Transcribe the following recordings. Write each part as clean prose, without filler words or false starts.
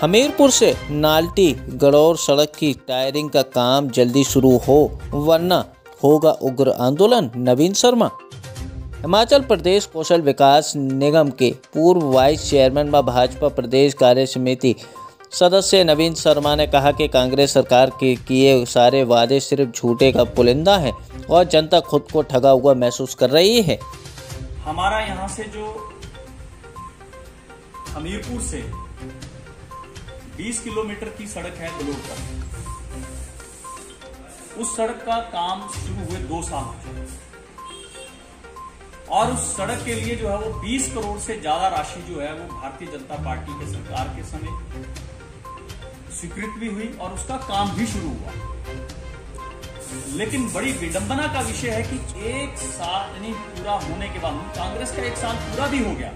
हमीरपुर से नाल्टी गड़ौर सड़क की टायरिंग का काम जल्दी शुरू हो वरना होगा उग्र आंदोलन, नवीन शर्मा। हिमाचल प्रदेश कौशल विकास निगम के पूर्व वाइस चेयरमैन व भाजपा प्रदेश कार्य समिति सदस्य नवीन शर्मा ने कहा कि कांग्रेस सरकार के किए सारे वादे सिर्फ झूठे का पुलिंदा है और जनता खुद को ठगा हुआ महसूस कर रही है। हमारा यहाँ से जो हमीरपुर से 20 किलोमीटर की सड़क है गलोड़ तक, उस सड़क का काम शुरू हुए 2 साल हो चुके और उस सड़क के लिए जो है वो 20 करोड़ से ज्यादा राशि जो है वो भारतीय जनता पार्टी के सरकार के समय स्वीकृत भी हुई और उसका काम भी शुरू हुआ। लेकिन बड़ी विडंबना का विषय है कि 1 साल यानी पूरा होने के बाद, कांग्रेस का 1 साल पूरा भी हो गया,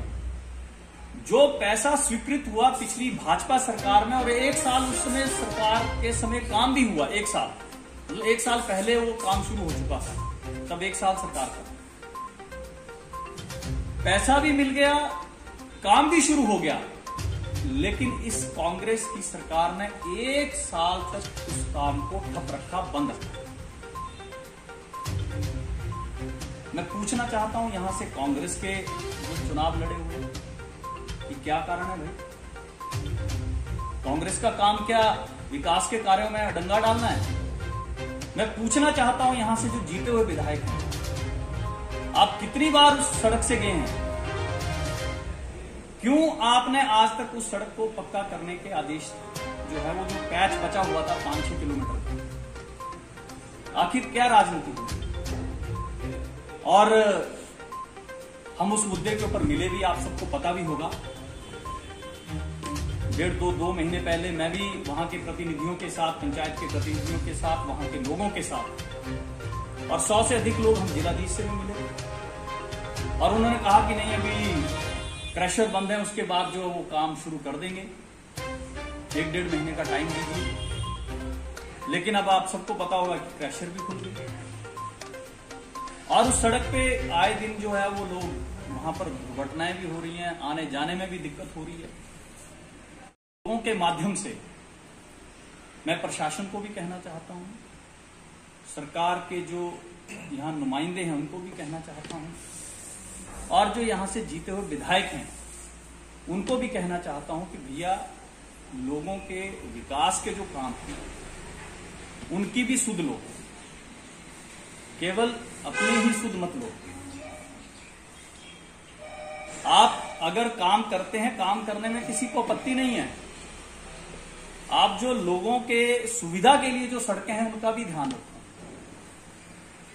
जो पैसा स्वीकृत हुआ पिछली भाजपा सरकार में, और 1 साल उस समय सरकार के समय काम भी हुआ। 1 साल मतलब 1 साल पहले वो काम शुरू हो चुका था, तब 1 साल सरकार का पैसा भी मिल गया, काम भी शुरू हो गया। लेकिन इस कांग्रेस की सरकार ने 1 साल तक उस काम को ठप रखा, बंद रखा। मैं पूछना चाहता हूं यहां से कांग्रेस के जो चुनाव लड़े हुए कि क्या कारण है भाई? कांग्रेस का काम क्या विकास के कार्यों में डंगा डालना है? मैं पूछना चाहता हूं यहां से जो जीते हुए विधायक हैं, आप कितनी बार उस सड़क से गए हैं? क्यों आपने आज तक उस सड़क को पक्का करने के आदेश जो है वो जो पैच बचा हुआ था 5-6 किलोमीटर का, आखिर क्या राजनीति हुई? और हम उस मुद्दे के ऊपर मिले भी, आप सबको पता भी होगा। 1.5-2 महीने पहले मैं भी वहां के प्रतिनिधियों के साथ, पंचायत के प्रतिनिधियों के साथ, वहां के लोगों के साथ, और 100 से अधिक लोग हम जिलाधीश से भी मिले और उन्होंने कहा कि नहीं, अभी क्रशर बंद है, उसके बाद जो वो काम शुरू कर देंगे, 1-1.5 महीने का टाइम दीजिए। लेकिन अब आप सबको पता होगा कि क्रशर भी खुल गए और उस सड़क पे आए दिन जो है वो लोग, वहां पर दुर्घटनाएं भी हो रही हैं, आने जाने में भी दिक्कत हो रही है। लोगों के माध्यम से मैं प्रशासन को भी कहना चाहता हूं, सरकार के जो यहां नुमाइंदे हैं उनको भी कहना चाहता हूं, और जो यहां से जीते हुए विधायक हैं उनको भी कहना चाहता हूं कि भैया, लोगों के विकास के जो काम हैं उनकी भी सुध लो, केवल अपनी ही सुध मत लो। आप अगर काम करते हैं, काम करने में किसी को आपत्ति नहीं है, आप जो लोगों के सुविधा के लिए जो सड़कें हैं उनका भी ध्यान रखो।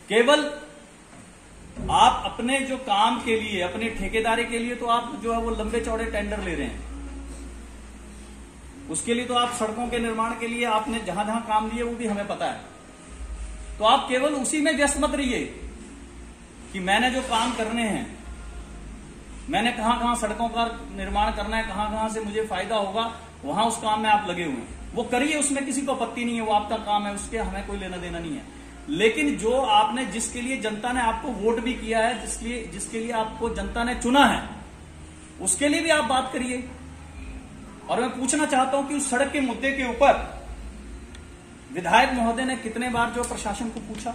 केवल आप अपने जो काम के लिए, अपने ठेकेदारी के लिए तो आप जो है वो लंबे चौड़े टेंडर ले रहे हैं, उसके लिए तो आप सड़कों के निर्माण के लिए आपने जहां जहां काम लिए वो भी हमें पता है। तो आप केवल उसी में व्यस्त मत रहिए कि मैंने जो काम करने हैं, मैंने कहां कहां सड़कों का निर्माण करना है, कहां कहां से मुझे फायदा होगा, वहां उस काम में आप लगे हुए हैं। वो करिए, उसमें किसी को आपत्ति नहीं है, वो आपका काम है, उसके हमें कोई लेना देना नहीं है। लेकिन जो आपने, जिसके लिए जनता ने आपको वोट भी किया है, जिसके लिए आपको जनता ने चुना है, उसके लिए भी आप बात करिए। और मैं पूछना चाहता हूं कि उस सड़क के मुद्दे के ऊपर विधायक महोदय ने कितने बार जो प्रशासन को पूछा,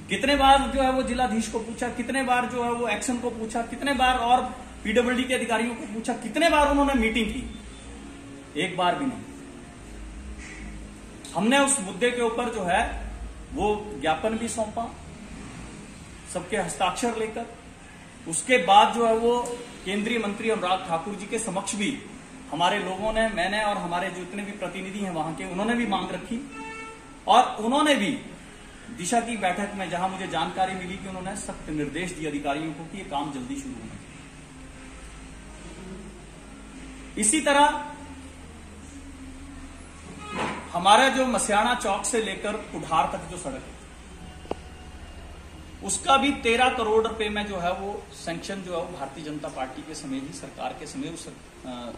कितने बार जो है वो जिलाधीश को पूछा, कितने बार जो है वो एक्शन को पूछा, कितने बार और पीडब्ल्यूडी के अधिकारियों को पूछा, कितने बार उन्होंने मीटिंग की? एक बार भी नहीं। हमने उस मुद्दे के ऊपर जो है वो ज्ञापन भी सौंपा, सबके हस्ताक्षर लेकर। उसके बाद जो है वो केंद्रीय मंत्री अनुराग ठाकुर जी के समक्ष भी हमारे लोगों ने, मैंने और हमारे जितने भी प्रतिनिधि हैं वहां के, उन्होंने भी मांग रखी और उन्होंने भी दिशा की बैठक में, जहां मुझे जानकारी मिली कि उन्होंने सख्त निर्देश दिए अधिकारियों को कि ये काम जल्दी शुरू होना। इसी तरह हमारा जो मसियाना चौक से लेकर कुठार तक जो सड़क है, उसका भी 13 करोड़ रुपए में जो है वो सैंक्शन जो है वो भारतीय जनता पार्टी के समय ही, सरकार के समय उस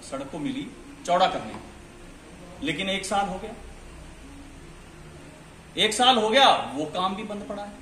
सड़क को मिली चौड़ा करने। लेकिन 1 साल हो गया, 1 साल हो गया, वो काम भी बंद पड़ा है।